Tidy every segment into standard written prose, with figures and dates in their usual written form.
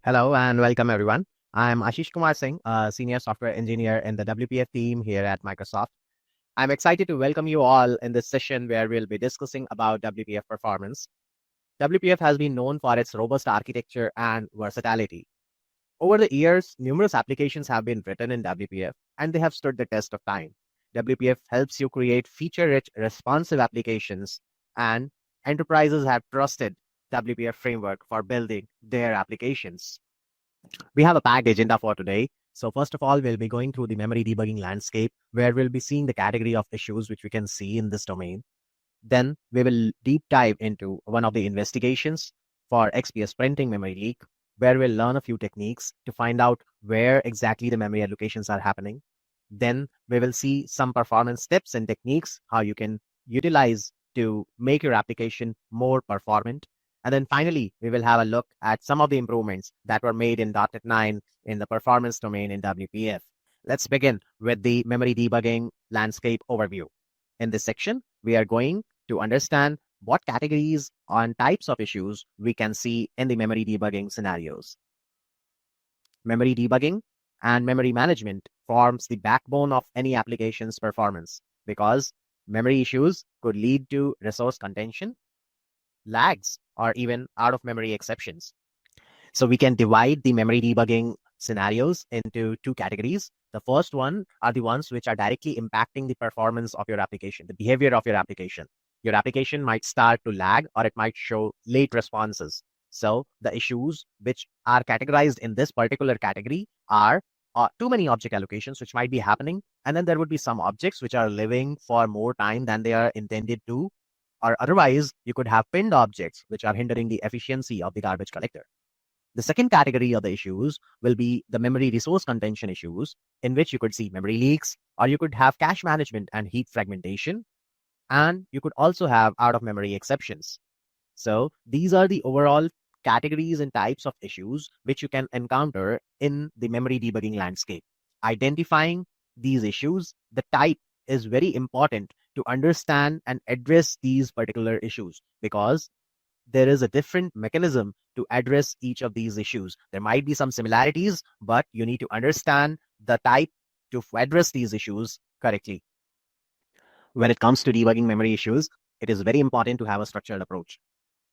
Hello and welcome everyone. I'm Ashish Kumar Singh, a senior software engineer in the WPF team here at Microsoft. I'm excited to welcome you all in this session where we'll be discussing about WPF performance. WPF has been known for its robust architecture and versatility. Over the years, numerous applications have been written in WPF and they have stood the test of time. WPF helps you create feature-rich, responsive applications, and enterprises have trusted WPF framework for building their applications. We have a packed agenda for today. So first of all, we'll be going through the memory debugging landscape, where we'll be seeing the category of issues which we can see in this domain. Then we will deep dive into one of the investigations for XPS printing memory leak, where we'll learn a few techniques to find out where exactly the memory allocations are happening. Then we will see some performance tips and techniques, how you can utilize to make your application more performant. And then finally, we will have a look at some of the improvements that were made in .NET 9 in the performance domain in WPF. Let's begin with the memory debugging landscape overview. In this section, we are going to understand what categories and types of issues we can see in the memory debugging scenarios. Memory debugging and memory management forms the backbone of any application's performance because memory issues could lead to resource contention, lags, or even out of memory exceptions. So we can divide the memory debugging scenarios into two categories. The first one are the ones which are directly impacting the performance of your application, the behavior of your application. Your application might start to lag or it might show late responses. So the issues which are categorized in this particular category are too many object allocations which might be happening. And then there would be some objects which are living for more time than they are intended to, or otherwise you could have pinned objects which are hindering the efficiency of the garbage collector. The second category of the issues will be the memory resource contention issues, in which you could see memory leaks, or you could have cache management and heap fragmentation, and you could also have out of memory exceptions. So these are the overall categories and types of issues which you can encounter in the memory debugging landscape. Identifying these issues, the type is very important to understand and address these particular issues because there is a different mechanism to address each of these issues. There might be some similarities, but you need to understand the type to address these issues correctly. When it comes to debugging memory issues, it is very important to have a structured approach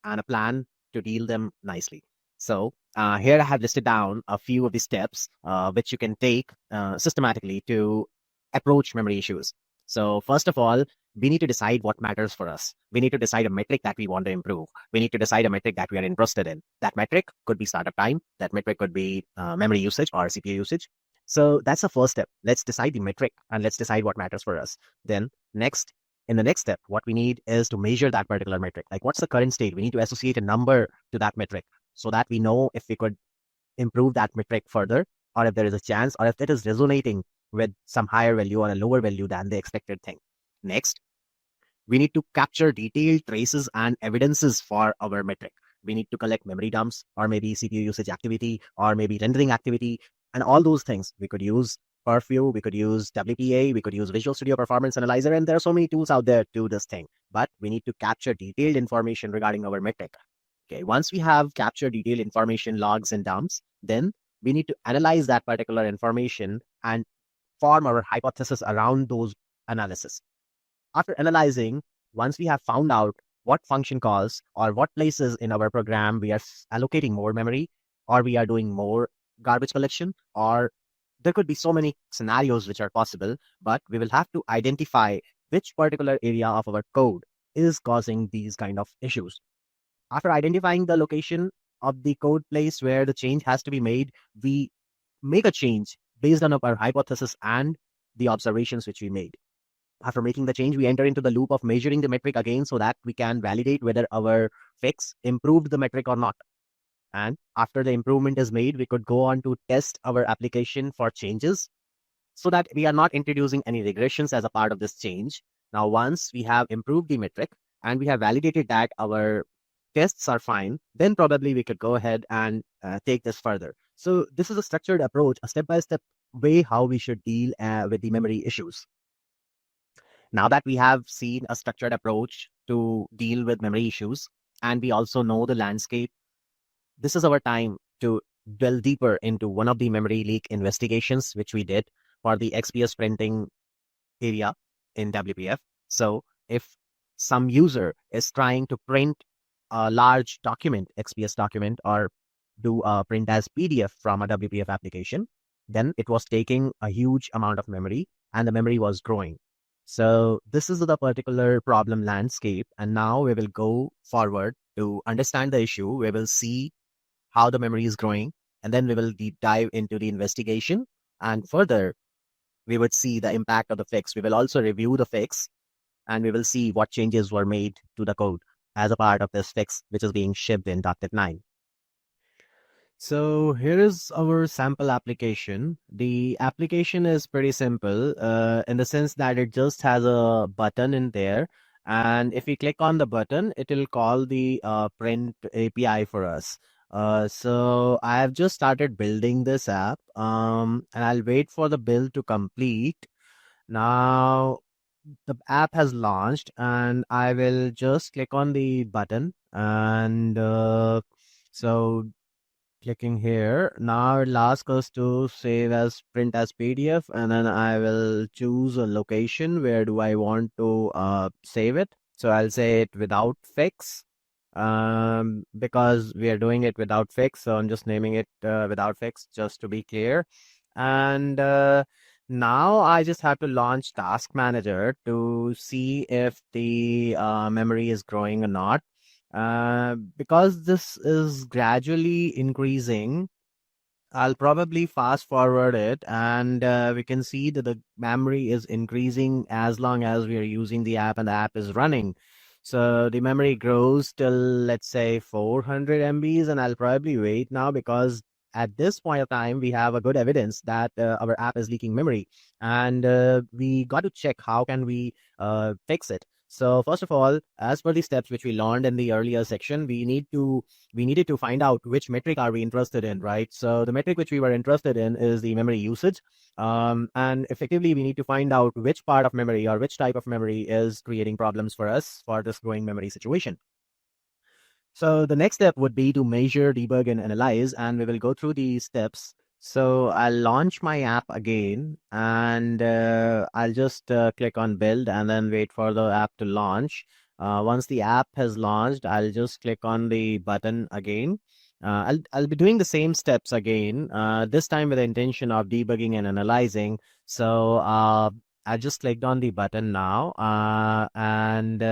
and a plan to deal them nicely. So here I have listed down a few of the steps which you can take systematically to approach memory issues. So first of all, we need to decide what matters for us. We need to decide a metric that we want to improve. We need to decide a metric that we are interested in. That metric could be startup time. That metric could be memory usage or CPU usage. So that's the first step. Let's decide the metric and let's decide what matters for us. Then in the next step, what we need is to measure that particular metric. Like what's the current state? We need to associate a number to that metric so that we know if we could improve that metric further, or if there is a chance, or if it is resonating with some higher value or a lower value than the expected thing. Next, we need to capture detailed traces and evidences for our metric. We need to collect memory dumps, or maybe CPU usage activity, or maybe rendering activity, and all those things. We could use Purview, we could use WPA, we could use Visual Studio Performance Analyzer, and there are so many tools out there to do this thing. But we need to capture detailed information regarding our metric. Okay, once we have captured detailed information, logs and dumps, then we need to analyze that particular information and form our hypothesis around those analysis. After analyzing, once we have found out what function calls or what places in our program we are allocating more memory, or we are doing more garbage collection, or there could be so many scenarios which are possible, but we will have to identify which particular area of our code is causing these kind of issues. After identifying the location of the code place where the change has to be made, we make a change based on our hypothesis and the observations which we made. After making the change, we enter into the loop of measuring the metric again so that we can validate whether our fix improved the metric or not. And after the improvement is made, we could go on to test our application for changes so that we are not introducing any regressions as a part of this change. Now, once we have improved the metric and we have validated that our tests are fine, then probably we could go ahead and take this further. So this is a structured approach, a step-by-step way how we should deal with the memory issues. Now that we have seen a structured approach to deal with memory issues, and we also know the landscape, this is our time to delve deeper into one of the memory leak investigations which we did for the XPS printing area in WPF. So if some user is trying to print a large document, XPS document, or do a print as PDF from a WPF application, then it was taking a huge amount of memory and the memory was growing. So this is the particular problem landscape. And now we will go forward to understand the issue. We will see how the memory is growing, and then we will deep dive into the investigation. And further, we would see the impact of the fix. We will also review the fix and we will see what changes were made to the code as a part of this fix, which is being shipped in .NET 9. So here is our sample application. The application is pretty simple in the sense that it just has a button in there. And if we click on the button, it will call the print API for us. So I have just started building this app and I'll wait for the build to complete. Now the app has launched and I will just click on the button and so clicking here. Now it'll ask us to save as print as PDF, and then I will choose a location. Where do I want to save it? So I'll say it without fix because we are doing it without fix. So I'm just naming it without fix just to be clear. And now I just have to launch Task Manager to see if the memory is growing or not. Because this is gradually increasing, I'll probably fast forward it and we can see that the memory is increasing as long as we are using the app and the app is running. So the memory grows till, let's say, 400 MBs, and I'll probably wait now because at this point of time, we have a good evidence that our app is leaking memory, and we got to check how can we fix it. So first of all, as per the steps which we learned in the earlier section, we needed to find out which metric are we interested in, right? So the metric which we were interested in is the memory usage. And effectively, we need to find out which part of memory or which type of memory is creating problems for us for this growing memory situation. So the next step would be to measure, debug, and analyze, and we will go through these steps. So I'll launch my app again, and I'll just click on build and then wait for the app to launch. Once the app has launched, I'll just click on the button again. I'll be doing the same steps again, this time with the intention of debugging and analyzing. So I just clicked on the button now, and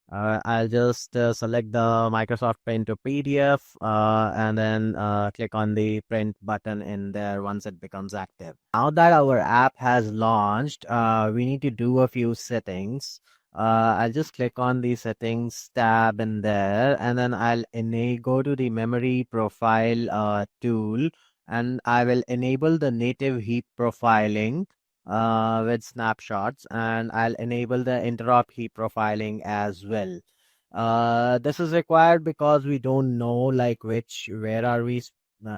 I'll just select the Microsoft Print to PDF and then click on the print button in there once it becomes active. Now that our app has launched, we need to do a few settings. I'll just click on the settings tab in there, and then I'll go to the memory profile tool, and I will enable the native heap profiling with snapshots, and I'll enable the interop heap profiling as well. This is required because we don't know like where are we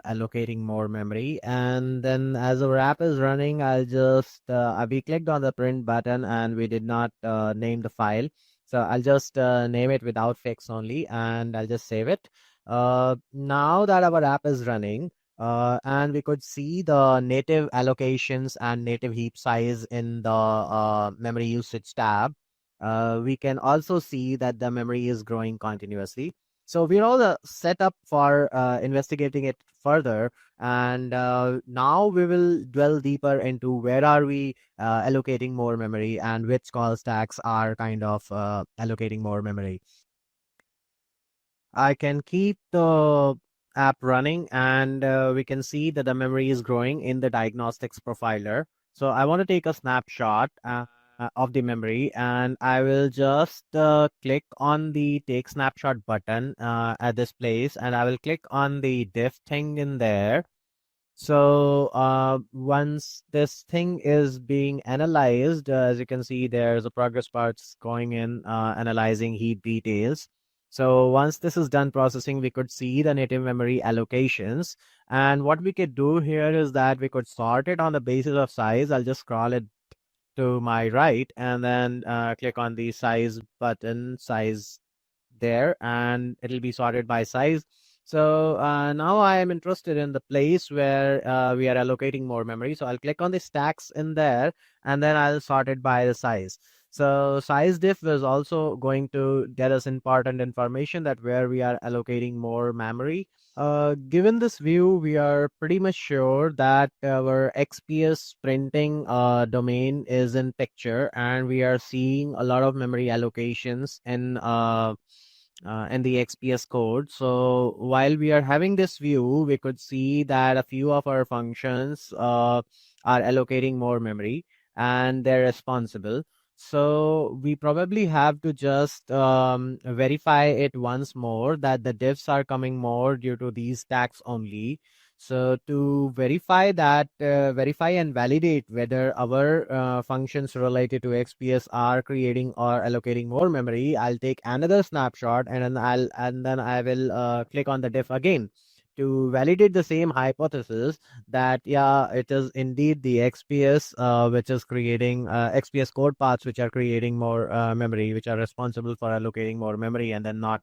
allocating more memory. And then as our app is running, I'll just we clicked on the print button and we did not name the file. So I'll just name it without fix only, and I'll just save it. Now that our app is running, and we could see the native allocations and native heap size in the memory usage tab. We can also see that the memory is growing continuously. So we're all set up for investigating it further. And now we will dwell deeper into where are we allocating more memory and which call stacks are kind of allocating more memory. I can keep the app running, and we can see that the memory is growing in the diagnostics profiler. So I want to take a snapshot of the memory, and I will just click on the take snapshot button at this place, and I will click on the diff thing in there. So once this thing is being analyzed, as you can see, there's a progress parts going in analyzing heap details. So once this is done processing, we could see the native memory allocations. And what we could do here is that we could sort it on the basis of size. I'll just scroll it to my right and then click on the size button, size there, and it'll be sorted by size. So now I am interested in the place where we are allocating more memory. So I'll click on the stacks in there, and then I'll sort it by the size. So size diff is also going to get us important information that where we are allocating more memory. Given this view, we are pretty much sure that our XPS printing domain is in picture, and we are seeing a lot of memory allocations in the XPS code. So while we are having this view, we could see that a few of our functions are allocating more memory and they're responsible. So we probably have to just verify it once more that the diffs are coming more due to these stacks only. So to verify that, verify and validate whether our functions related to XPS are creating or allocating more memory, I'll take another snapshot and then I will click on the diff again to validate the same hypothesis that yeah, it is indeed the XPS which is creating XPS code paths which are creating more memory, which are responsible for allocating more memory and then not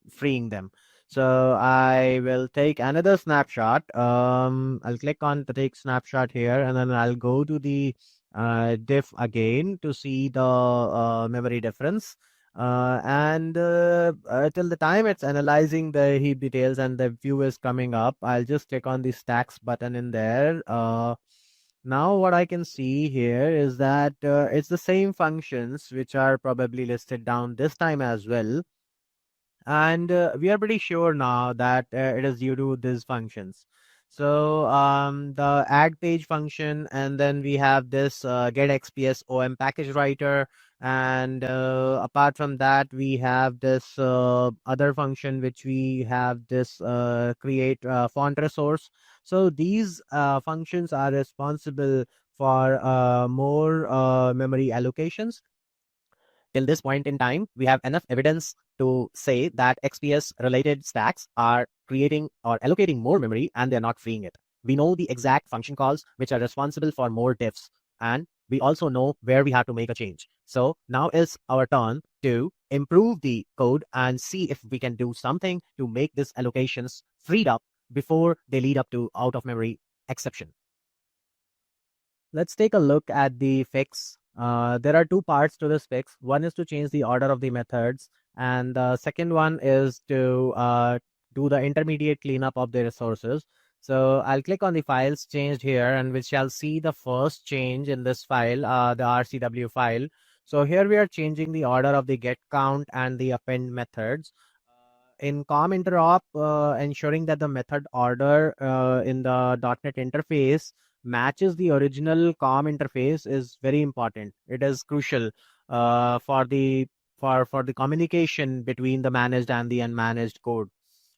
freeing them. So I will take another snapshot. I'll click on the take snapshot here, and then I'll go to the diff again to see the memory difference. And till the time it's analyzing the heap details and the view is coming up, I'll just click on the stacks button in there. Now what I can see here is that it's the same functions which are probably listed down this time as well, and we are pretty sure now that it is due to these functions. So the add page function, and then we have this get XPS OM package writer, and apart from that, we have this other function which we have this create font resource. So these functions are responsible for more memory allocations. Till this point in time, we have enough evidence to say that XPS related stacks are creating or allocating more memory and they're not freeing it. We know the exact function calls which are responsible for more diffs, and we also know where we have to make a change. So now is our turn to improve the code and see if we can do something to make these allocations freed up before they lead up to out of memory exception. Let's take a look at the fix. There are two parts to this fix. One is to change the order of the methods, and the second one is to do the intermediate cleanup of the resources. So I'll click on the files changed here, and we shall see the first change in this file, the RCW file. So here we are changing the order of the get count and the append methods. In com interop, ensuring that the method order in the .NET interface matches the original com interface is very important. It is crucial for the communication between the managed and the unmanaged code.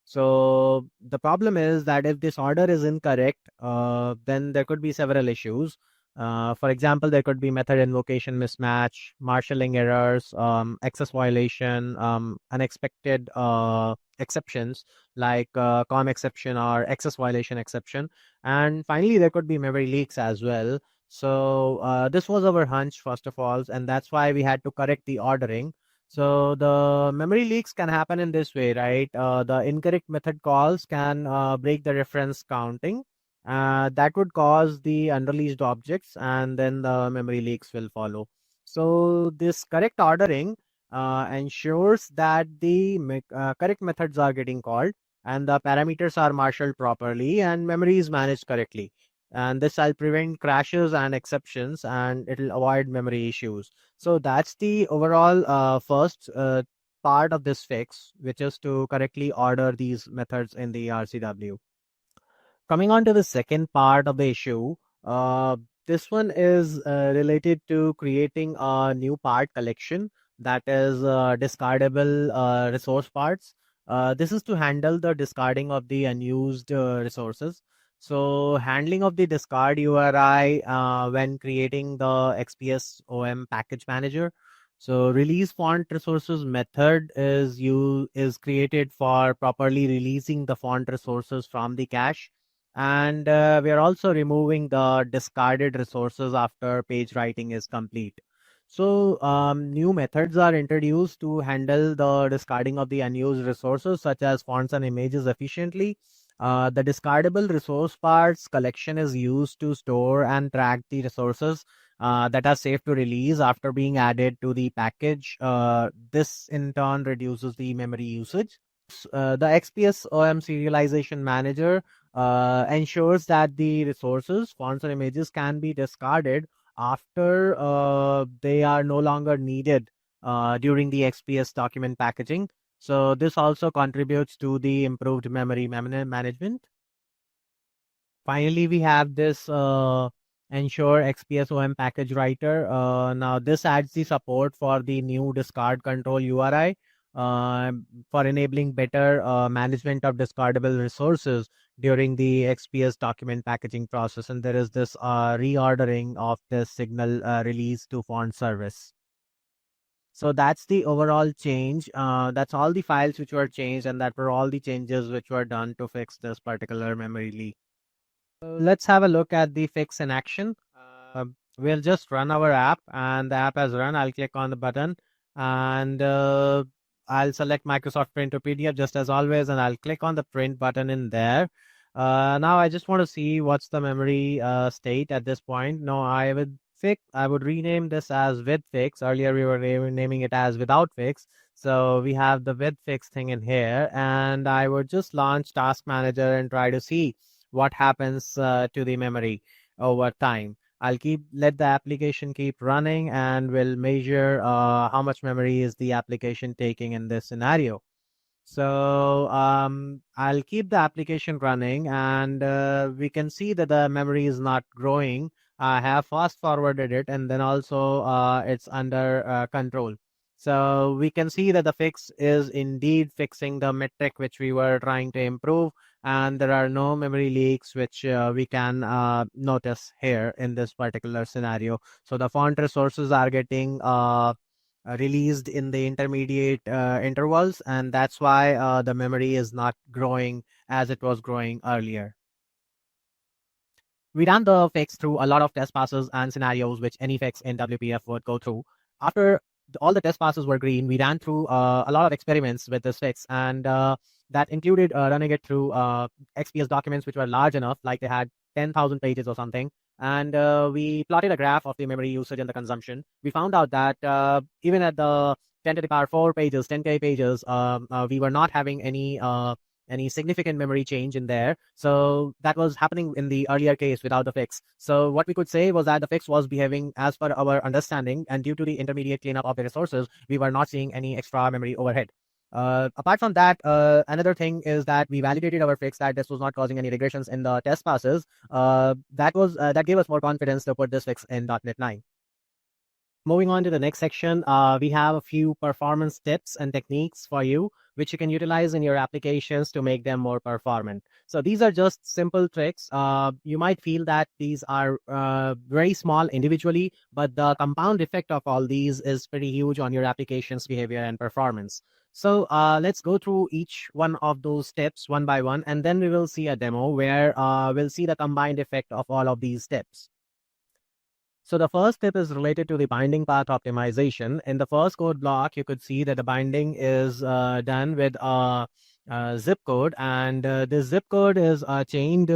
So the problem is that if this order is incorrect, then there could be several issues. For example, there could be method invocation mismatch, marshalling errors, access violation, unexpected exceptions like com exception or access violation exception. And finally, there could be memory leaks as well. So this was our hunch, first of all, and that's why we had to correct the ordering. So the memory leaks can happen in this way, right? The incorrect method calls can break the reference counting. That would cause the unreleased objects, and then the memory leaks will follow. So this correct ordering ensures that the correct methods are getting called and the parameters are marshaled properly and memory is managed correctly. And this will prevent crashes and exceptions, and it will avoid memory issues. So that's the overall first part of this fix, which is to correctly order these methods in the RCW. Coming on to the second part of the issue, uh, this one is related to creating a new part collection that is discardable resource parts. This is to handle the discarding of the unused resources. So handling of the discard URI when creating the XPS OM package manager. So release font resources method is created for properly releasing the font resources from the cache, and we are also removing the discarded resources after page writing is complete. So, new methods are introduced to handle the discarding of the unused resources, such as fonts and images, efficiently. The discardable resource parts collection is used to store and track the resources that are safe to release after being added to the package. This in turn reduces the memory usage. The XPS OM serialization manager ensures that the resources, fonts, or images can be discarded after they are no longer needed during the XPS document packaging. So this also contributes to the improved memory management. Finally, we have this ensure XPSOM package writer. Now, this adds the support for the new discard control URI for enabling better management of discardable resources during the XPS document packaging process. And there is this reordering of the signal release to font service. So that's the overall change. That's all the files which were changed, and that were all the changes which were done to fix this particular memory leak. Let's have a look at the fix in action. We'll just run our app, and the app has run. I'll click on the button, and I'll select Microsoft Print to PDF just as always, and I'll click on the print button in there. Now I just want to see what's the memory state at this point. No, I would rename this as with fix. Earlier we were naming it as without fix. So we have the with fix thing in here, and I would just launch Task Manager and try to see what happens to the memory over time. I'll let the application keep running, and we'll measure how much memory is the application taking in this scenario. So I'll keep the application running, and we can see that the memory is not growing. I have fast forwarded it, and then also it's under control. So we can see that the fix is indeed fixing the metric which we were trying to improve, and there are no memory leaks which we can notice here in this particular scenario. So the font resources are getting released in the intermediate intervals, and that's why the memory is not growing as it was growing earlier. We ran the fix through a lot of test passes and scenarios which any fix in WPF would go through. After all the test passes were green, we ran through a lot of experiments with this fix, and that included running it through XPS documents which were large enough, like they had 10,000 pages or something. And we plotted a graph of the memory usage and the consumption. We found out that even at the 10 to the power 4 pages, 10K pages, we were not having any significant memory change in there. So that was happening in the earlier case without the fix. So what we could say was that the fix was behaving as per our understanding, and due to the intermediate cleanup of the resources, we were not seeing any extra memory overhead. Apart from that, another thing is that we validated our fix that this was not causing any regressions in the test passes. That gave us more confidence to put this fix in .NET 9. Moving on to the next section, we have a few performance tips and techniques for you, which you can utilize in your applications to make them more performant. So these are just simple tricks. You might feel that these are very small individually, but the compound effect of all these is pretty huge on your application's behavior and performance. So let's go through each one of those steps one by one, and then we will see a demo where we'll see the combined effect of all of these steps. So the first tip is related to the binding path optimization. In the first code block, you could see that the binding is done with a zip code, and this zip code is chained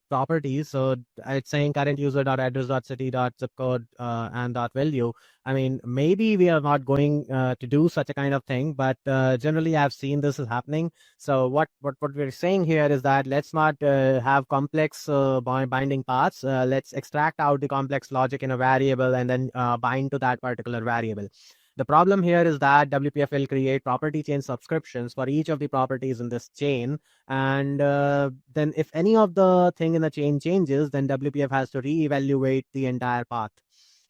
properties. So it's saying current user.address.city.zip code and .value. I mean, maybe we are not going to do such a kind of thing, but generally I've seen this is happening. So what we're saying here is that let's not have complex binding paths. Let's extract out the complex logic in a variable and then bind to that particular variable. The problem here is that WPF will create property chain subscriptions for each of the properties in this chain. And then if any of the thing in the chain changes, then WPF has to reevaluate the entire path.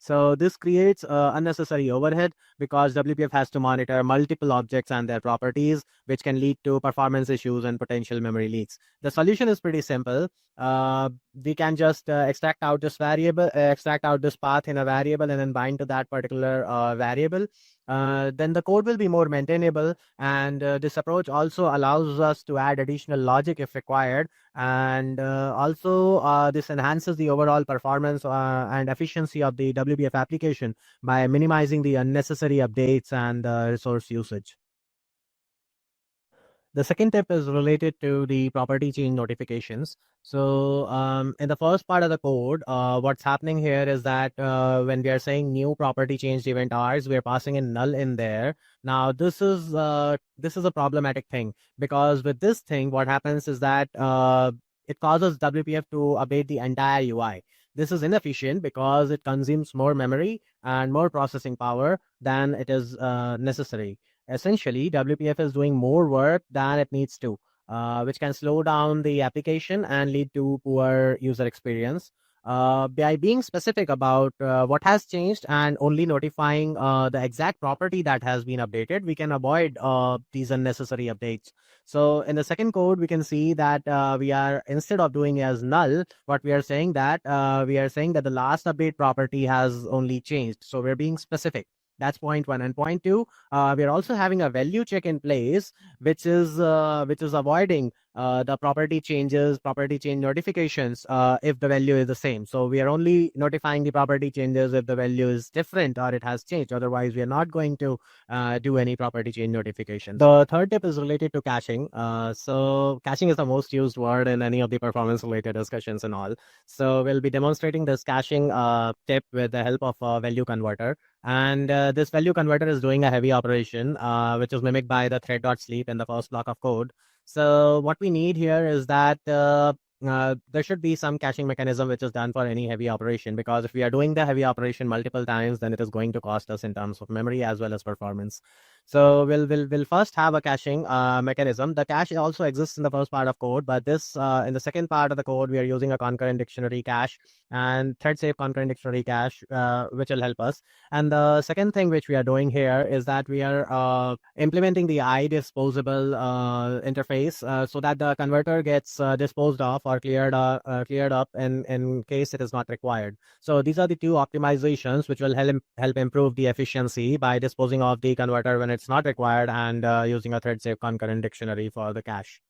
So this creates unnecessary overhead because WPF has to monitor multiple objects and their properties, which can lead to performance issues and potential memory leaks. The solution is pretty simple. We can just extract out this variable, extract out this path in a variable, and then bind to that particular variable. then the code will be more maintainable. And this approach also allows us to add additional logic if required. And also, this enhances the overall performance and efficiency of the WPF application by minimizing the unnecessary updates and resource usage. The second tip is related to the property change notifications. So in the first part of the code, what's happening here is that when we are saying new property changed event hours, we're passing in null in there. Now this is a problematic thing, because with this thing, what happens is that it causes WPF to update the entire UI. This is inefficient because it consumes more memory and more processing power than it is necessary. Essentially, WPF is doing more work than it needs to, which can slow down the application and lead to poor user experience. By being specific about what has changed and only notifying the exact property that has been updated, we can avoid these unnecessary updates. So in the second code, we can see that we are, instead of doing as null, what we are saying that the last update property has only changed. So we're being specific. That's point one. And point two, we are also having a value check in place, which is avoiding the property change notifications if the value is the same. So we are only notifying the property changes if the value is different or it has changed. Otherwise, we are not going to do any property change notifications. The third tip is related to caching. So caching is the most used word in any of the performance related discussions and all. So we'll be demonstrating this caching tip with the help of a value converter. And this value converter is doing a heavy operation, which is mimicked by the thread.sleep in the first block of code. So what we need here is that there should be some caching mechanism which is done for any heavy operation, because if we are doing the heavy operation multiple times, then it is going to cost us in terms of memory as well as performance. So we'll first have a caching mechanism. The cache also exists in the first part of code, but this in the second part of the code, we are using a concurrent dictionary cache and thread safe concurrent dictionary cache, which will help us. And the second thing which we are doing here is that we are implementing the iDisposable interface so that the converter gets disposed of or cleared up in case it is not required. So these are the two optimizations which will help improve the efficiency by disposing of the converter when it's not required and using a thread safe concurrent dictionary for the cache.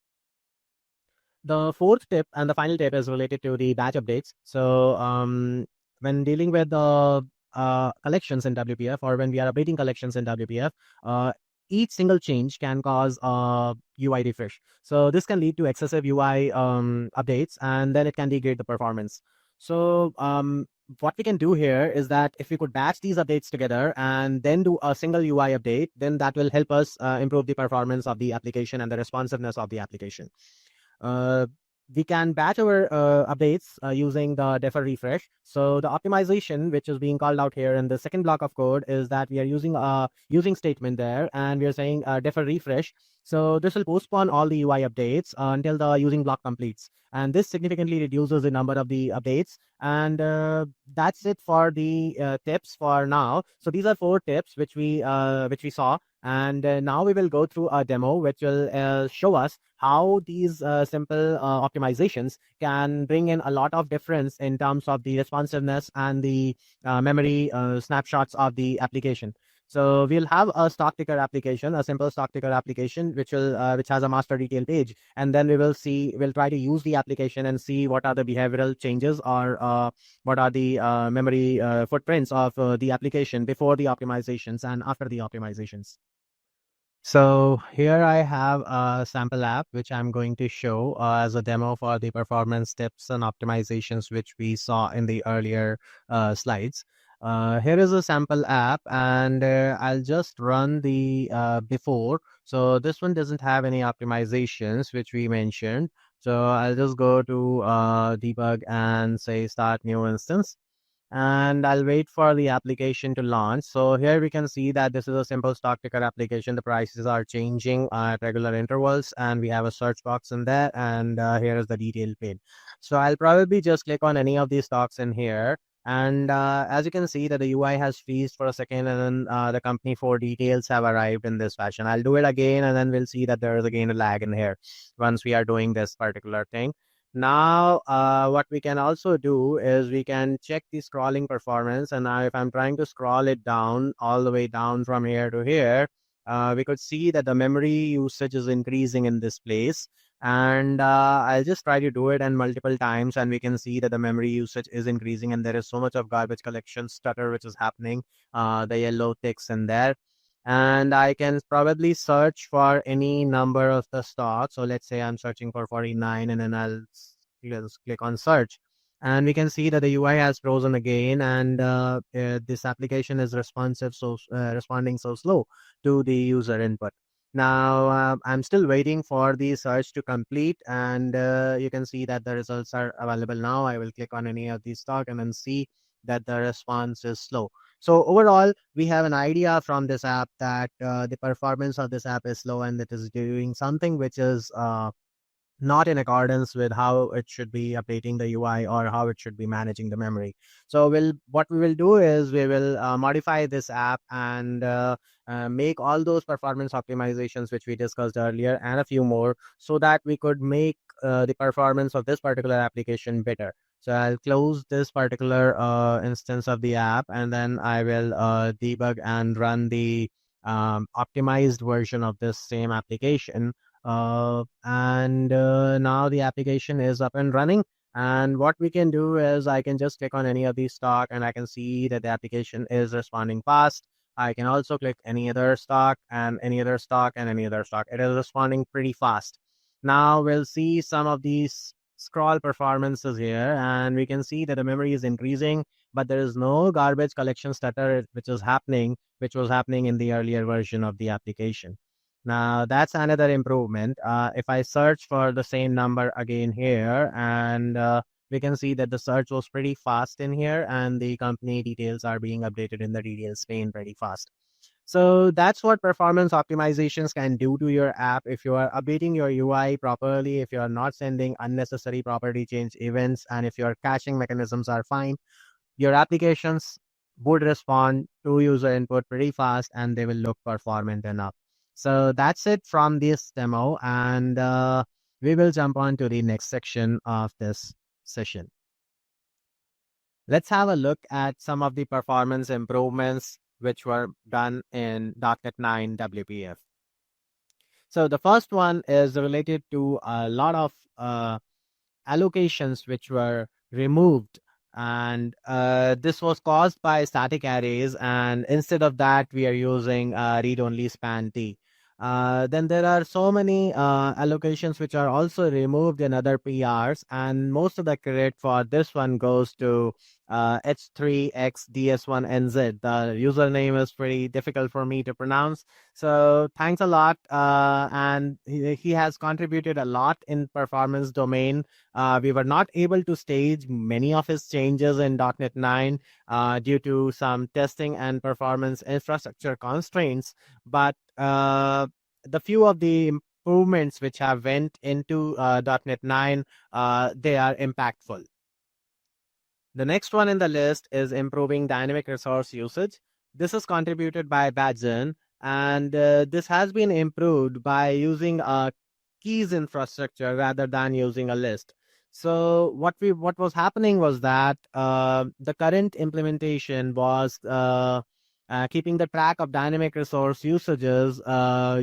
The fourth tip and the final tip is related to the batch updates. So when dealing with the collections in WPF, or when we are updating collections in WPF, each single change can cause a UI refresh. So this can lead to excessive UI updates, and then it can degrade the performance. So what we can do here is that if we could batch these updates together and then do a single UI update, then that will help us improve the performance of the application and the responsiveness of the application. We can batch our updates using the defer refresh. So the optimization which is being called out here in the second block of code is that we are using a using statement there, and we are saying defer refresh. So this will postpone all the UI updates until the using block completes, and this significantly reduces the number of the updates. And that's it for the tips for now. So these are 4 tips which we saw. And now we will go through a demo which will show us how these simple optimizations can bring in a lot of difference in terms of the responsiveness and the memory snapshots of the application. So we'll have a stock ticker application, a simple stock ticker application, which has a master detail page, and then we'll try to use the application and see what are the behavioral changes or what are the memory footprints of the application before the optimizations and after the optimizations. So here I have a sample app which I'm going to show as a demo for the performance tips and optimizations which we saw in the earlier slides. Here is a sample app, and I'll just run the before. So this one doesn't have any optimizations which we mentioned. So I'll just go to debug and say start new instance, and I'll wait for the application to launch. So here we can see that this is a simple stock ticker application. The prices are changing at regular intervals, and we have a search box in there, and here is the detail pane. So I'll probably just click on any of these stocks in here. And as you can see that the UI has freezed for a second, and then the company 4 details have arrived in this fashion. I'll do it again, and then we'll see that there is again a lag in here once we are doing this particular thing. Now, what we can also do is we can check the scrolling performance. And now if I'm trying to scroll it down all the way down from here to here, we could see that the memory usage is increasing in this place. And I'll just try to do it and multiple times, and we can see that the memory usage is increasing, and there is so much of garbage collection stutter which is happening. The yellow ticks in there. And I can probably search for any number of the stock. So let's say I'm searching for 49, and then just click on search. And we can see that the UI has frozen again, and this application is responding so slow to the user input. Now, I'm still waiting for the search to complete, and you can see that the results are available now. I will click on any of these stock and then see that the response is slow. So overall, we have an idea from this app that the performance of this app is slow, and it is doing something which is not in accordance with how it should be updating the UI or how it should be managing the memory. So what we will do is we will modify this app and make all those performance optimizations which we discussed earlier and a few more, so that we could make the performance of this particular application better. So I'll close this particular instance of the app, and then I will debug and run the optimized version of this same application. And now the application is up and running. And what we can do is I can just click on any of these stock, and I can see that the application is responding fast. I can also click any other stock and any other stock and any other stock. It is responding pretty fast. Now we'll see some of these scroll performances here, and we can see that the memory is increasing, but there is no garbage collection stutter which was happening in the earlier version of the application. Now that's another improvement. If I search for the same number again here, and we can see that the search was pretty fast in here, and the company details are being updated in the details pane pretty fast. So that's what performance optimizations can do to your app. If you are updating your UI properly, if you are not sending unnecessary property change events, and if your caching mechanisms are fine, your applications would respond to user input pretty fast, and they will look performant enough. So that's it from this demo, and we will jump on to the next section of this session. Let's have a look at some of the performance improvements which were done in .NET 9 WPF. So the first one is related to a lot of allocations which were removed, and this was caused by static arrays, and instead of that we are using read-only span t. Then there are so many allocations which are also removed in other PRs, and most of the credit for this one goes to H3XDS1NZ. The username is pretty difficult for me to pronounce, so thanks a lot, and he has contributed a lot in performance domain. We were not able to stage many of his changes in .NET 9 due to some testing and performance infrastructure constraints, but the few of the improvements which have went into .NET 9, they are impactful. The next one in the list is improving dynamic resource usage. This is contributed by Badgen, and this has been improved by using a keys infrastructure rather than using a list. So what was happening was that the current implementation was keeping the track of dynamic resource usages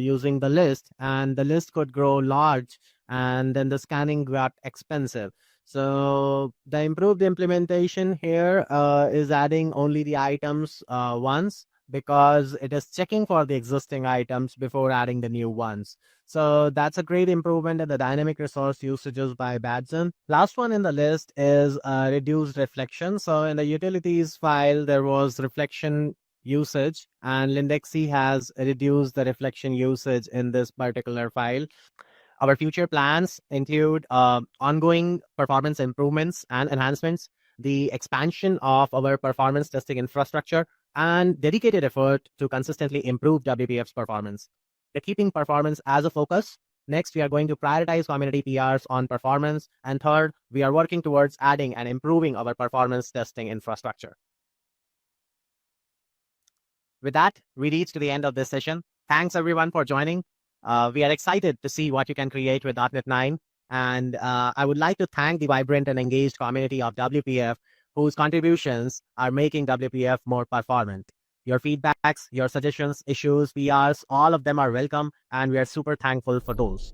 using the list, and the list could grow large, and then the scanning got expensive. So the improved implementation here is adding only the items once, because it is checking for the existing items before adding the new ones. So that's a great improvement in the dynamic resource usages by Badgen. Last one in the list is reduced reflection. So in the utilities file, there was reflection usage, and Lindexy has reduced the reflection usage in this particular file. Our future plans include ongoing performance improvements and enhancements, the expansion of our performance testing infrastructure, and dedicated effort to consistently improve WPF's performance. We're keeping performance as a focus. Next, we are going to prioritize community PRs on performance. And third, we are working towards adding and improving our performance testing infrastructure. With that, we reach to the end of this session. Thanks everyone for joining. We are excited to see what you can create with .NET 9. And I would like to thank the vibrant and engaged community of WPF whose contributions are making WPF more performant. Your feedbacks, your suggestions, issues, PRs, all of them are welcome, and we are super thankful for those.